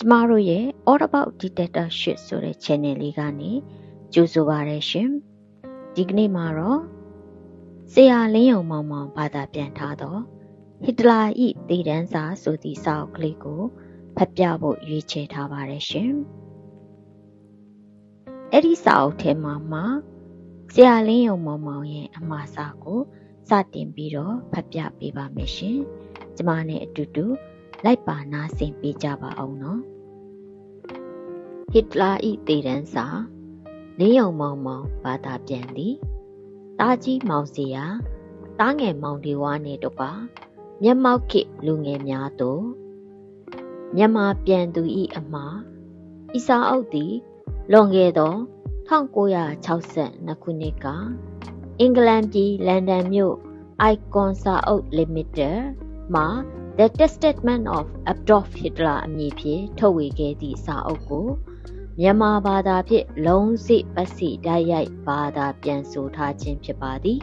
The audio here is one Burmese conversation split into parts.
ကျမတို့ရဲ့ All About Dictatorship ဆိုတဲ့ channel လေးကနေကြိုဆိုပါရရှင်။ဒီကနေ့မှာတော့ဆရာလင်းယုံမောင်မောင်ဘာသာပြန်ထားတော့ဟစ်တလာ၏တည်တန်းစာဆိုသည့်စာအုပ်ကလေးကိုဖတ်ပြဖို့ရွေးချယ်ထားပါရရှင်။အဲ့ဒီစာအုပ်ထဲမှာဆရာလင်းယုံမောင်မောင်ရဲ့အမှားစာကိုစတင်ပြီးတော့ဖတ်ပြပေးပါမယ်ရှင်။ကျမနဲ့အတူတူလိုက်ပါနားဆင်ပေးကြပါအောင်နော်ဟစ်တလာ၏တည်တန်းစာလင်းယုံမောင်မောင်ဘာသာပြန်သည်တားကြီးမောင်စီယာတားငယ်မောင်ဒီဝါနဲ့တို့ပါမျက်မှောက်ခေလူငယ်များတို့မြန်မာပြန်သူ၏အမှားဤစာအုပ်သည်လွန်ခဲ့သော1962ခုနှစ်ကအင်္ဂလန်ပြည်လန်ဒန်မြို့ Icon စာအုပ် Limited မှာThe Testament of Adolf Hitler အမည်ဖြင့်ထုတ်ဝေခဲ့သည့်စာအုပ်ကိုမြန်မာဘာသာဖြင့်လုံးစိပတ်စီတိုက်ရိုက်ဘာသာပြန်ဆိုထားခြင်းဖြစ်ပါသည်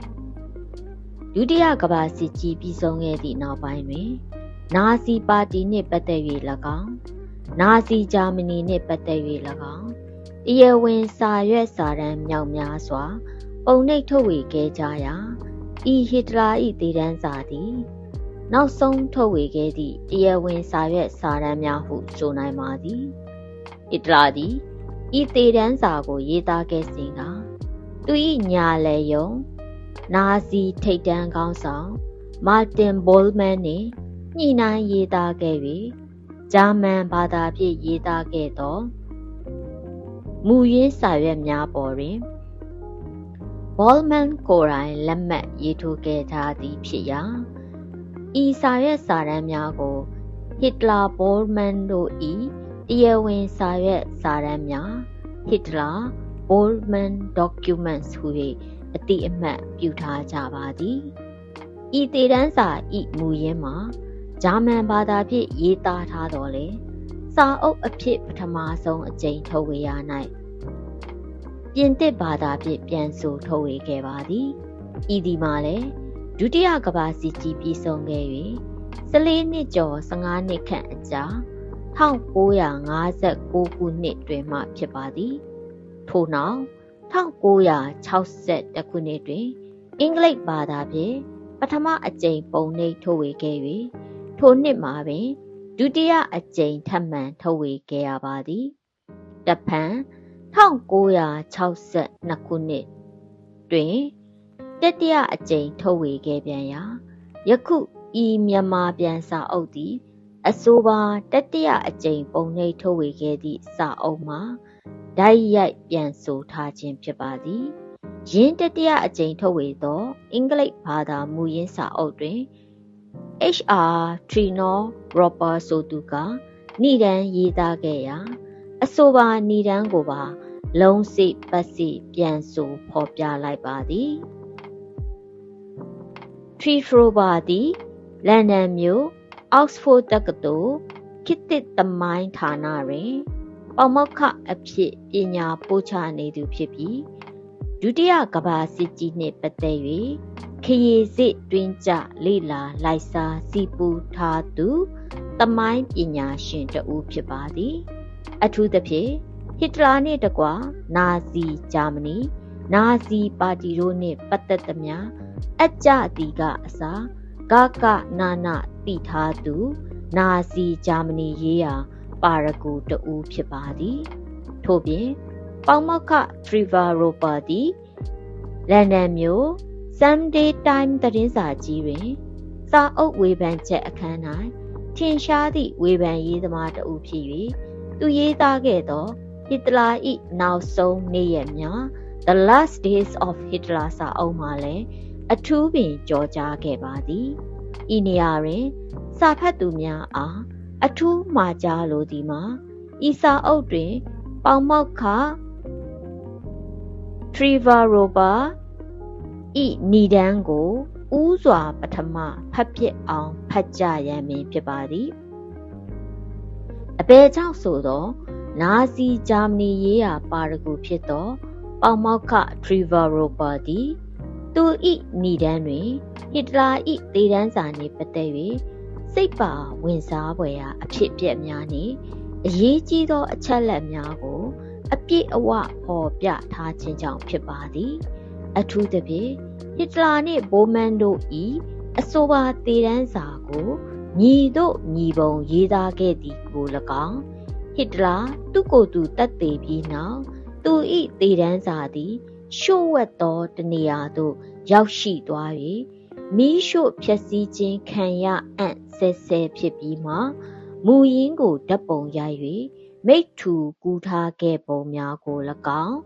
ဒုတိယကမ္ဘာစစ်ကြီးပြီးဆုံးခဲ့သည့်နောက်ပိုင်းတွင်နာဇီပါတီနှင့်ပတ်သက်၍၎င်းနာဇီဂျာမနီနှင့်ပတ်သက်၍၎င်းတရားဝင်စာရွက်စာတမ်းမြောက်များစွာပုံနှိပ်ထုတ်ဝေခဲ့ကြရာဤဟစ်တလာ၏တည်တန်းစာသည်နောက်ဆုံးထုတ်ဝေခဲ့သည့်တရားဝင်စာရွက်စာတမ်းများဟုဆိုနိုင်ပါသည်ဟစ်တလာသည်ဤတည်တန်းစာကိုရေးသားခဲ့စဉ်ကသူ၏ညာလည်ယုံနာဇီထိပ်တန်းခေါင်းဆောင်မာတင်ဘိုလ်မန်နှင့်ညှိနှိုင်းရေးသားခဲ့၍ဂျာမန်ဘာသာဖြင့်ရေးသားခဲ့သောမူရင်းစာရွက်များပေါ်တွင်ဘောလ်မန်ကိုယ်တိုင်လက်မှတ်ရေးထိုးခဲ့ထားသည်ဖြစ်ရာဤစာရွက်စာတမ်းများကိုဟစ်တလာဘောလ်မန်တို့၏တရားဝင်စာရွက်စာတမ်းများဟစ်တလာဘောလ်မန် documents ဟူ၍အတိအမှတ်ပြုထားကြပါသည်ဤတည်တန်းစာဤမူရင်းမှာဂျာမန်ဘာသာဖြင့်ရေးသားထားတော်လေစာအုပ်အဖြစ်ပထမဆုံးအကြိမ်ထုတ်ဝေရ၌ပြင်သစ်ဘာသာဖြင့်ပြန်ဆိုထုတ်ဝေခဲ့ပါသည်ဤဒီမှာလည်းဒုတိယကမ္ဘာစစ်ကြီးပြီးဆုံးခဲ့၍14နှစ်ကျော်15နှစ်ခန့်အကြာ1959ခုနှစ်တွင်မှဖြစ်ပါသည်ထို့နောက်1961ခုနှစ်တွင်အင်္ဂလိပ်ဘာသာဖြင့်ပထမအကြိမ်ပုံနှိပ်ထုတ်ဝေခဲ့၍ထိုနှစ်မှာပင်ဒုတိယအကြိမ်ထပ်မံထုတ်ဝေခဲ့ရပါသည်တဖန်1962ခုနှစ်တွင်တတိယအကြိမ်ထုတ်ဝေခဲ့ပြန်ရာယခုဤမြန်မာပြန်စာအုပ်သည်အဆိုပါတတိယအကြိမ်ပုံနှိပ်ထုတ်ဝေခဲ့သည့်စာအုပ်မှာဓာတ်ရိုက်ပြန်ဆိုထားခြင်းဖြစ်ပါသည်ယင်းတတိယအကြိမ်ထုတ်ဝေသောအင်္ဂလိပ်ဘာသာမူရင်းစာအုပ်တွင် HR Trinor Roper ဆိုသူကနိဒန်းရေးသားခဲ့ရာအဆိုပါနိဒန်းကိုပါလုံးစိပတ်စိပြန်ဆိုဖော်ပြလိုက်ပါသည် Trinor သည်လန်ဒန်မြို့ Oxford တက္ကသိုလ်ခေတ်သစ်သမိုင်းဌာနတွင်ပေါမောက္ခအဖြစ်ပညာပို့ချနေသူဖြစ်ပြီးဒုတိယကမ္ဘာစစ်ကြီးနှင့်ပတ်သက်၍ခရီးစစ်တွင်ကြလေ့လာလိုက်စားစီပူထားသူသမိုင်းပညာရှင်တဦးဖြစ်ပါသည်အထူးသဖြင့်ဟစ်တလာနှင့်တကွနာဇီဂျာမနီနာဇီပါတီတို့နှင့်ပတ်သက်သမျှအကြတီကအစာဂကနာနာတိထားသူနာဇီဂျာမနီရေးရာပါရဂူတဦးဖြစ်ပါသည်ထို့ပြင်ပေါမောက္ခ Trevor Roper သည်လန်ဒန်မြို့ Sunday Times သတင်းစာကြီးတွင်စာအုပ်ဝေဖန်ချက်အခန်း၌ထင်ရှားသည့်ဝေဖန်ရေးသမားတဦးဖြစ်၍သူရေးသားခဲ့သောဟစ်တလာ၏နောက်ဆုံးနေ့ရက်များ The Last Days of Hitler စာအုပ်မှာလည်းအထူးပင်ကြော်ကြားခဲ့ပါသည်ဤနေရာတွင်စာဖတ်သူများအားအထူးမှာကြားလိုသည်မှာဤစာအုပ်တွင်ပေါမောက္ခ Trevor Roper ဤနိဒန်းကိုဦးစွာပထမဖတ်ပြအောင်ဖတ်ကြရန်ပင်ဖြစ်ပါသည်အဘယ်ကြောင့်ဆိုသောနာဇီဂျာမနီရေးရာပါရဂူဖြစ်သောပေါမောက္ခ Trevor Roper သည်သူဤနိဒန်းတွင်ဟစ်တလာဤတည်တန်းစာနှင့်ပတ်သက်၍စိတ်ပါဝင်စားဖွယ်ရာအဖြစ်အပျက်များနှင့်အ အရေးကြီးသောအချက်လက်များကိုအပြည့်အဝဖော်ပြထားခြင်းကြောင့်ဖြစ်ပါသည်အထူးသဖြင့်ဟစ်တလာနှင့်ဘိုးမန်တို့၏အဆိုပါသေတမ်းစာကိုညီတို့ညီပုံရေးသားခဲ့သည်ကို၎င်းဟစ်တလာသူ့ကိုယ်သူတတ်သိပြီးနောက်သူ၏သေတမ်းစာသည်ရှို့ဝှက်သောတနေရာသို့ရောက်ရှိသွား၍မီးရှို့ဖျက်ဆီးခြင်းခံရအံ့ဆဲဆဲဖြစ်ပြီးမှမူရင်းကိုဓာတ်ပုံရိုက်၍မိတ္တူကူးထားခဲ့ပုံများကို၎င်း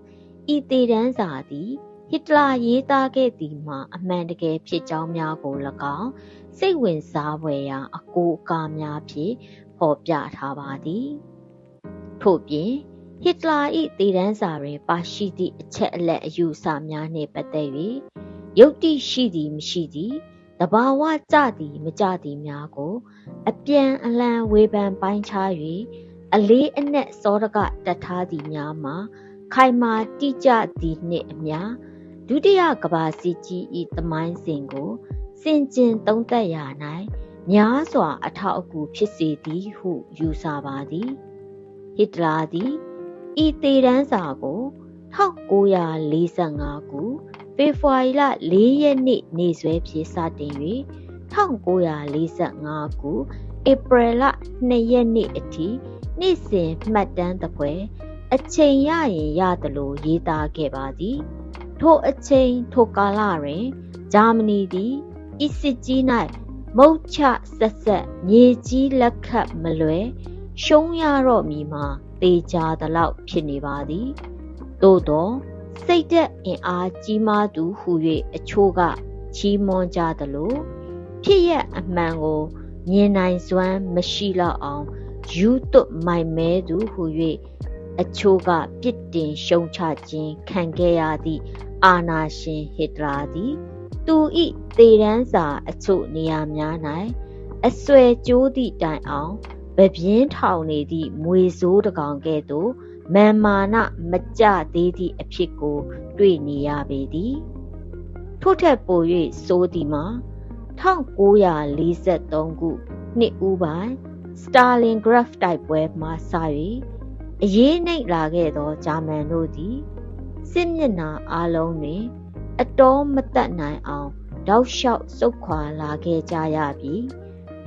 ဤသေတမ်းစာသည်ဟစ်တလာရေးသားခဲ့သည်မှာအမှန်တကယ်ဖြစ်ကြောင်းများကို၎င်းစိတ်ဝင်စားဖွယ်ရာအကိုအကားများဖြင့်ဖော်ပြထားပါသည်ထို့ပြင်ဟစ်တလာ၏သေတမ်းစာတွင်ပါရှိသည့်အချက်အလက်အယူအဆများနှင့်ပတ်သက်၍ယုတ်တိရှိသည်မရှိသည်တဘာဝကြသည်မကြသည်များကိုအပြန်အလှန်ဝေဖန်ပိုင်းခြား၍အလေးအနက်စောဒကတက်ထားသည်များမှာခိုင်မာတိကျသည်နှင့်အမျှဒုတိယကမ္ဘာစစ်ကြီး၏သမိုင်းစဉ်ကိုစင်ကြင်သုံးသပ်ရာ၌များစွာအထောက်အကူဖြစ်စေသည်ဟုယူဆပါသည်ဟစ်တလာသည်ဤသေတမ်းစာကို1945ခုဖေဖော်ဝါရီလ4ရက်နေ့နေ့စွဲဖြင့်စတင်၍1945ခုဧပြီလ2ရက်နေ့အထိနေ့စဉ်မှတ်တမ်းသဖွယ်အချိန်ရရင်ရသလိုရေးသားခဲ့ပါသည်ထိုအချိန်ထိုကာလတွင်ဂျာမနီသည်ဤစစ်ကြီး၌မုတ်ချဆက်ဆက်မြေကြီးလက်ခတ်မလွယ်ရှုံးရတော့မည်မှာတေချာသလောက်ဖြစ်နေပါသည်သို့သောစိတ်သက်အင်အားကြီးမားသူဟု၍အချို့ကချီးမွမ်းကြသလိုဖြစ်ရအမှန်ကိုမြင်နိုင်စွမ်းမရှိတော့အောင်ယူသွမိုင်မဲသူဟု၍အချို့ကပြစ်တင်ရှုံချခြင်းခံခဲ့ရသည့်အာဏာရှင်ဟစ်တလာသည်သူ၏သေတမ်းစာအချို့နေရာများ၌အဆွဲကျိုးသည့်တိုင်အောင်ပပြင်းထောင်နေသည့်မွေဆိုးတကောင်ကဲ့သို့မာနမကြသေးသည့်အဖြစ်ကိုတွေ့နေရပေသည်ထို့ထက်ပို၍ဆိုသည်မှာ1943ခုနှစ်ဦးပိုင်းစတာလင်ဂရတ်တိုက်ပွဲမှစ၍အရေးနှိပ်လာခဲ့သောဂျာမန်တို့သည်စစ်မျက်နှာအလုံးတွင်အတော်မတတ်နိုင်အောင်တောက်လျှောက်ဆုတ်ခွာလာခဲ့ကြရပြီး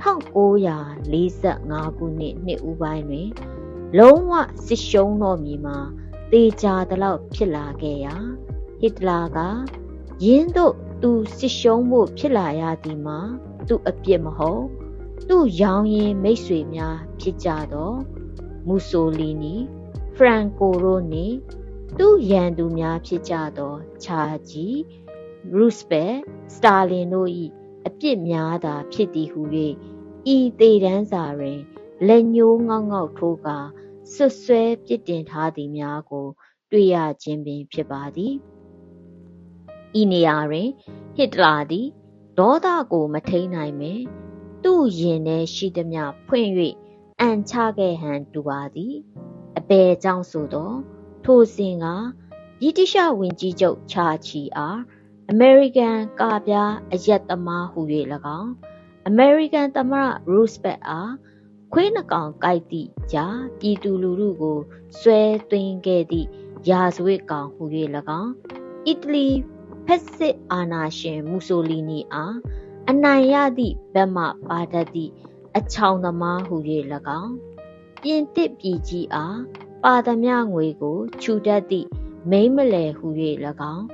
1945ခုနှစ်ဦးပိုင်းတွင်လုံးဝစစ်ရှုံးတော့မည်မှာတေချာသလောက်ဖြစ်လာခဲ့ရာဟစ်တလာကယင်းတို့သူစစ်ရှုံးဖို့ဖြစ်လာရသည်မှာသူအပြစ်မဟုတ်သူရောင်ရင်မိတ်ဆွေများဖြစ်ကြသောမူဆိုလီနီဖရန်ကိုတို့နှင့်သူရန်သူများဖြစ်ကြသောချာဂျီရုစပယ်စတာလင်တို့၏အပြစ်များသာဖြစ်သည်ဟု၍ဤသေတမ်းစာတွင်လက်ညှိုးငေါက်ငေါက်ထိုးကာဆွဆွဲပြစ်တင်ထားသည်များကိုတွေ့ရခြင်းပင်ဖြစ်ပါသည်ဤနေရာတွင်ဟစ်တလာသည်ဒေါသကိုမထိန်နိုင်ပဲသူ့ရင်ထဲရှိသမျှဖွင့်၍အံချခဲ့ဟန်တူပါသည်အဘယ်ကြောင့်ဆိုသောထိုစဉ်ကဗြိတိရှဝန်ကြီးချုပ်ချာချီအားအမေရိကန်ကာပြားအရက်သမားဟူ၍၎င်းအမေရိကန်သမ္မတရူစပက်အားခွေးနှကောင်ကိုက်သည့်ကြားပြည်သူလူထုကိုဆွဲသွင်းခဲ့သည့်ရာဇဝတ်ကောင်ဟူ၍၎င်းအီတလီဖက်စစ်အာဏာရှင်မူဆိုလီနီအားအနိုင်ရသည့်ဘက်မှပါတတ်သည့်အချောင်သမားဟူ၍၎င်းပြင်သစ်ပြည်ကြီးအားပါသမျှငွေကိုခြူတတ်သည့်မိန်းမလယ်ဟူ၍၎င်း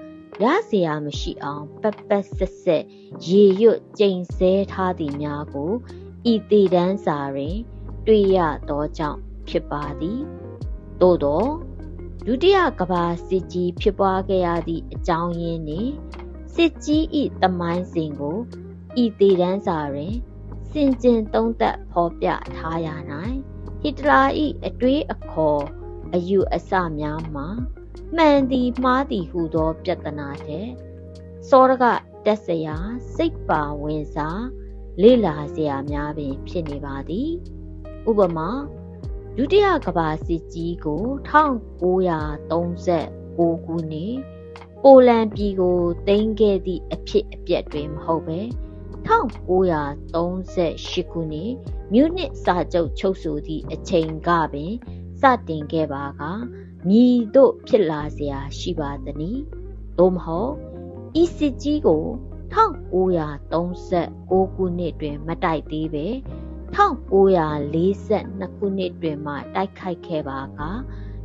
ရเสียမရှိအောင်ပက်ပက်ဆက်ဆက်ရေရွတ်ကျိန်ဆဲထားသည်များကိုဤသေတမ်းစာတွင်တွေ့ရသောကြောင့်ဖြစ်ပါသည်သို့သောဒုတိယကမ္ဘာစစ်ကြီးဖြစ်ပွားခဲ့ရသည့်အကြောင်းရင်းနှင့်စစ်ကြီး၏သမိုင်းစဉ်ကိုဤသေတမ်းစာတွင်စင်ကြင်သုံးသပ်ဖော်ပြထားရ၌ဟစ်တလာ၏အတွေးအခေါ်အယူအဆများမှာမှန်သည်မှားသည်ဟုသောပြဿနာထက်စောရကတက်စရာစိတ်ပါဝင်စားလေ့လာစရာများပင်ဖြစ်နေပါသည်ဥပမာဒုတိယကမ္ဘာစစ်ကြီးကို1939ခုနှစ်ပိုလန်ပြည်ကိုသိမ်းခဲ့သည့်အဖြစ်အပျက်တွင်မဟုတ်ပဲ 1938 ခုနှစ်မြူနစ်စာချုပ်ချုပ်ဆိုသည့်အချိန်ကပင်စတင်ခဲ့ပါကမည်သို့ဖြစ်လာเสียရှိပါသနည်းသို့မဟုတ်ဤစစ်ကြီးကို1939 ခုနှစ်တွင်မတိုက်သေးပဲ1942 ခုနှစ်တွင်မှတိုက်ခိုက်ခဲ့ပါက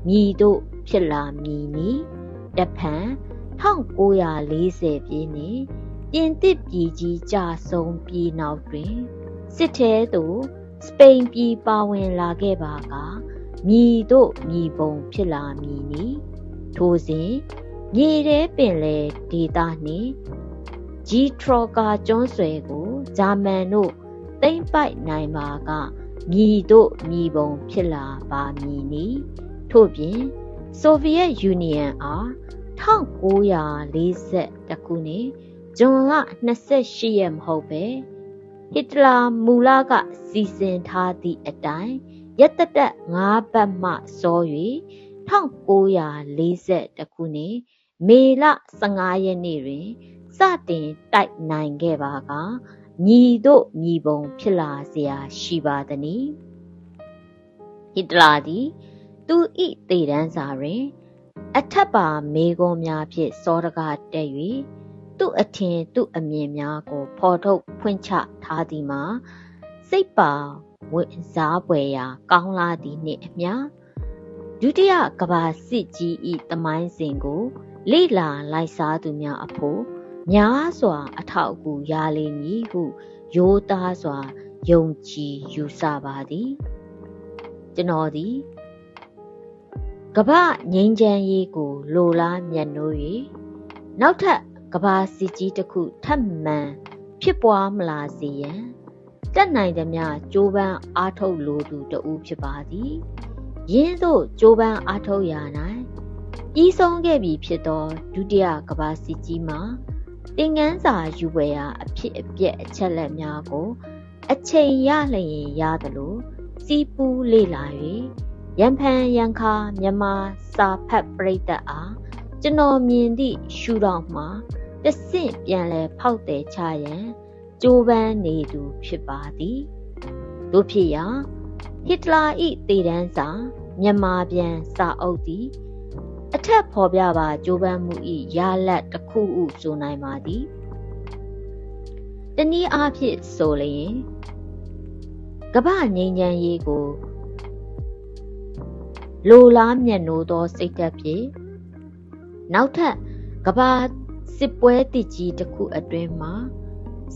မည်သို့ဖြစ်လာမည်နည်းတဖန်1940ပြည့်နှစ်ပြင်သစ်ပြည်ကြီးကြဆုံးပြီးနောက်တွင်စစ်ထဲသို့စပိန်ပြည်ပါဝင်လာခဲ့ပါကမည်သို့မည်ပုံဖြစ်လာမည်နည်းထိုစဉ်မြေထဲပင်လေဒေသနှင့်ဂျီထရောကာကျွန်းဆွယ်ကိုဂျာမန်တို့သိမ်းပိုက်နိုင်ပါကမည်သို့မည်ပုံဖြစ်လာပါမည်နည်းထို့ပြင်ဆိုဗီယက်ယူနီယံအား1941 ခုနှစ်ဇွန်လ28 ရက်မဟုတ်ပဲဟစ်တလာမူလကစီစဉ်ထားသည့်အတိုင်းရက်သက်5 ပတ်မှစော၍1941 ခုနှစ်မေလ15 ရက်နေ့တွင်စတင်တိုက်နိုင်ခဲ့ပါကမည်သို့မည်ပုံဖြစ်လာเสียရှိပါသနည်းဟစ်တလာသည်သူ၏သေတမ်းစာတွင်အထက်ပါမေကွန်များဖြင့်စောတကားတက်၍သူ့အထင်သူ့အမြင်များကိုဖော်ထုတ်ဖွင့်ချထားသည်မှာစိတ်ပါဝင်စားပွေရာကောင်းလာသည်နှင့်အမျှဒုတိယကမ္ဘာစစ်ကြီး၏သမိုင်းစဉ်ကိုလေ့လာလိုက်စားသူများအဖို့များစွာအထောက်အကူရလိမ့်မည်ဟုရိုးသားစွာယုံကြည်ယူဆပါသည်ကျွန်တော်သည်ကမ္ဘာငြိမ်းချမ်းရေးကိုလိုလားမြတ်နိုး၍နောက်ထပ်ကမ္ဘာစစ်ကြီးတစ်ခုထပ်မံဖြစ်ပွားမလာစေရန်တက်နိုင်သမျှကြိုးပမ်းအားထုတ်လိုသူတဦးဖြစ်ပါသည်ယင်းသို့ကြိုးပမ်းအားထုတ်ရာ၌ပြီးဆုံးခဲ့ပြီဖြစ်သောဒုတိယကမ္ဘာစစ်ကြီးမှာသင်ခန်းစာယူပွဲရာအဖြစ်အပျက်အချက်လက်များကိုအချိန်ရလျင်ရသလိုစီးပူးလေ့လာ၍ရန်ဖန်ရန်ခါမြန်မာစာဖတ်ပရိသတ်အားကျွန်တော်မြင်သည့်ရှုထောင့်မှာတဆင့်ပြန်လဲဖောက်တယ်ချရန်ကြိုးပမ်းနေသူဖြစ်ပါသည်တို့ဖြစ်ရာဟစ်တလာ၏သေတမ်းစာမြန်မာပြန်စာအုပ်သည်အထက်ဖော်ပြပါကြိုးပမ်းမှု၏ရလဒ်တစ်ခုဟုဆိုနိုင်ပါသည်တနည်းအားဖြင့်ဆိုလျင်ကမ္ဘာငြိမ်းချမ်းရေးကိုလိုလားမြတ်နိုးသောစိတ်ဓာတ်ဖြင့်နောက်ထပ်ကမ္ဘာစစ်ပွဲတစ်ကြီးတစ်ခုအတွင်းမှာ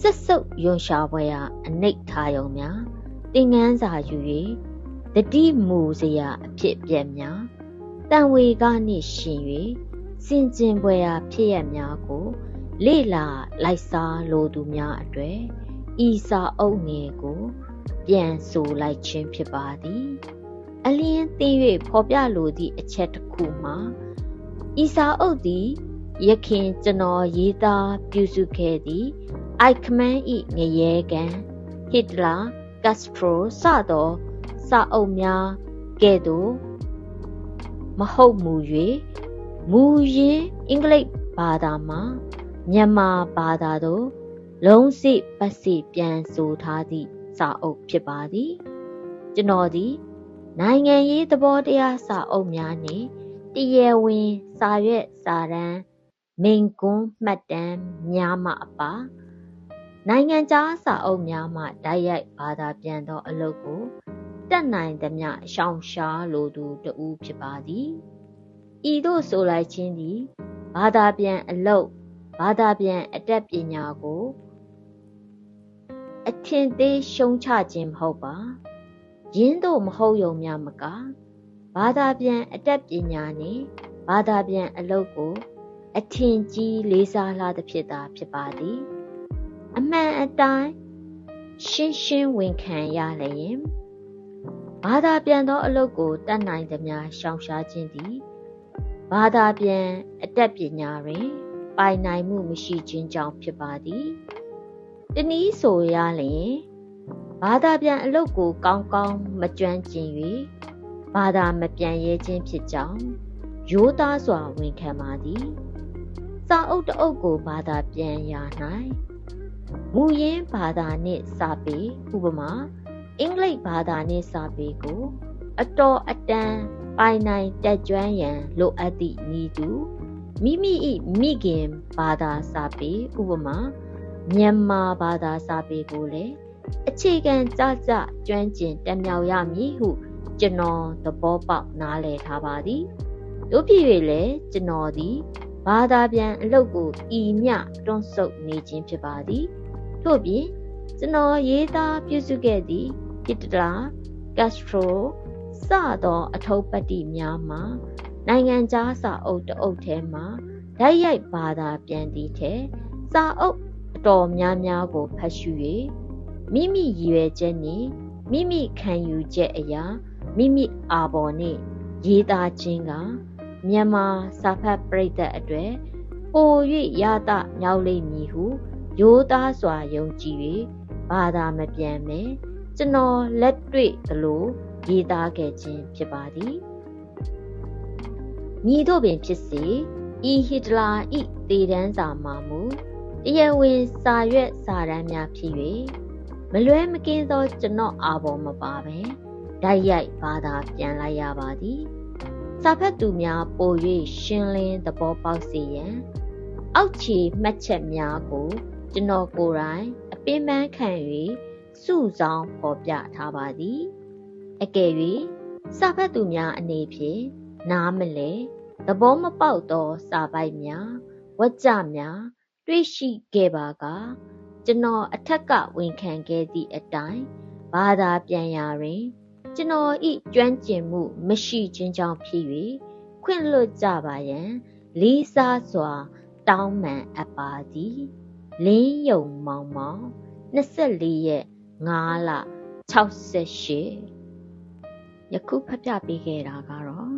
ဆက်စုပ်ယွန်ရှာပွဲရာအနိဋ္ဌာယုံများသင်ခန်းစာယူ၍တတိမူစရာအဖြစ်အပျက်များတန်ဝေကနှင့်ရှင်၍စင်ကျင်ပွဲရာဖြစ်ရများကိုလေ့လာလိုက်စားလိုသူများအတွေ့ဤစာအုပ်ငယ်ကိုပြန်ဆိုလိုက်ခြင်းဖြစ်ပါသည်အလင်းသိ၍ဖော်ပြလိုသည့်အချက်တစ်ခုမှာဤစာအုပ်သည်ယခင်ကျွန်တော်ရေးသားပြုစုခဲ့သည့်အိုက်ခမန်၏ငရဲကန်ဟစ်တလာကတ်စထရိုစသောစာအုပ်များကဲ့သို့မဟုတ်မူ၍မူရင်းအင်္ဂလိပ်ဘာသာမှာမြန်မာဘာသာသို့လုံးစိပတ်စိပြန်ဆိုထားသည့်စာအုပ်ဖြစ်ပါသည်ကျွန်တော်သည်နိုင်ငံရေးသဘောတရားစာအုပ်များနှင့်တရားဝင်စာရွက်စာတမ်းမိန့်ခွန်းမှတ်တမ်းများမှအပါနိုင်ငံခြားစာအုပ်များမှတိုက်ရိုက်ဘာသာပြန်သောအလုပ်ကိုတတ်နိုင်သမျှရှောင်ရှားလိုသူတဦးဖြစ်ပါသည်ဤသို့ဆိုလိုက်ခြင်းသည်ဘာသာပြန်အလုပ်ဘာသာပြန်အတတ်ပညာကိုအထင်သေးရှုံးချခြင်းမဟုတ်ပါယင်းသို့မဟုတ်ယုံများမကဘာသာပြန်အတတ်ပညာနှင့်ဘာသာပြန်အလုပ်ကိုအထင်ကြီးလေးစားလာသဖြင့်သာဖြစ်ပါသည်အမှန်အတိုင်းရှင်းရှင်းဝန်ခံရလျင်ဘာသာပြန်သောအလုပ်ကိုတတ်နိုင်သမျှရှောင်ရှားခြင်းသည်ဘာသာပြန်အတတ်ပညာတွင်ပိုင်နိုင်မှုမရှိခြင်းကြောင့်ဖြစ်ပါသည်တနည်းဆိုရလျင်ဘာသာပြန်အလုပ်ကိုကောင်းကောင်းမကျွမ်းကျင်၍ဘာသာမပြန်ရဲခြင်းဖြစ်ကြောင်းရိုးသားစွာဝန်ခံပါသည်စာအုပ်တစ်အုပ်ကိုဘာသာပြန်ရ၌ မူရင်းဘာသာနှင့်စာပေဥပမာအင်္ဂလိပ်ဘာသာနှင့်စာပေကိုအတော်အတန်ပိုင်နိုင်တက်ကြွရန်လိုအပ်သည့်နည်းတူမိမိ၏မိခင်ဘာသာစာပေဥပမာမြန်မာဘာသာစာပေကိုလည်းအခြေခံကြကြကျွမ်းကျင်တက်မြောက်ရမည်ဟုကျွန်တော်သဘောပေါက်နားလည်ထားပါသည်တို့ဖြစ်၍လည်းကျွန်တော်သည်ဘာသာပြန်အလုပ်ကိုဤမျှတွန်းဆုတ်နေခြင်းဖြစ်ပါသည်ထို့ပြင်ကျွန်တော်ရေးသားပြုစုခဲ့သည့်ဟစ်တလာကက်စထရိုစသောအထုပ်ပတ္တိများမှာနိုင်ငံခြားစာအုပ်တအုပ်ထဲမှာဓာတ်ရိုက်ဘာသာပြန်သည့်ထဲစာအုပ်အတော်များများကိုဖတ်ရှု၍မိမိရည်ရွယ်ချက်နှင့်မိမိခံယူချက်အရာမိမိအာဘော်နှင့်ရေးသားခြင်းကမြန်မာစာဖတ်ပရိသတ်အတွက်ပို၍ရသမြောက်လိမ့်မည်ဟုရိုးသားစွာယုံကြည်၍ဘာသာမပြန်မဲကျွန်တော်လက်တွေ့သလိုရေးသားခဲ့ခြင်းဖြစ်ပါသည်မည်သို့ပင်ဖြစ်စေဤဟစ်တလာဤသေတမ်းစာမှာမူတရားဝင်စာရွက်စာတမ်းများဖြစ်၍မလွဲမကင်းသောကျွန်တော်အာဘော်မပါပဲဓာတ်ရိုက်ဘာသာပြန်လိုက်ရပါသည်စာဖတ်သူများပို၍ရှင်းလင်းသဘောပေါက်စေရန်အောက်ခြေမှတ်ချက်များကိုကျွန်တော်ကိုယ်တိုင်အပင်ပန်းခံ၍စုဆောင်ဖော်ပြထားပါသည်အကယ်၍စာဖတ်သူများအနေဖြင့်နားမလဲသဘောမပေါက်သောစာပိုက်များဝကြများတွေ့ရှိခဲ့ပါကကျွန်တော်အထက်ကဝန်ခံခဲ့သည့်အတိုင်းဘာသာပြန်ရာတွင်ကျွန်တော်၏ကျွမ်းကျင်မှုမရှိခြင်းကြောင့်ဖြစ်၍ခွင့်လွှတ်ကြပါရန်လေးစားစွာတောင်းပန်အပ်ပါသည်လင်းယုံမောင်မောင်24ရက်5လ68ယခုဖတ်ပြပေးခဲ့တာကတော့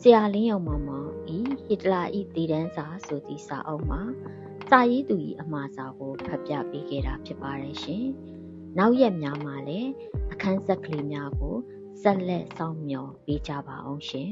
ဆရာလင်းယုံမောင်မောင်ဤဟစ်တလာဤသေတမ်းစာဆိုသည့်စာအုပ်မှာစာရေးသူ၏အမှားစာကိုဖတ်ပြပေးခဲ့တာဖြစ်ပါတယ်ရှင်နောက်ရက်များမှာလည်းအခန်းဆက်ကလေးများကိုဆက်လက်စောင့်မျှော်ပေးကြပါအောင်ရှင်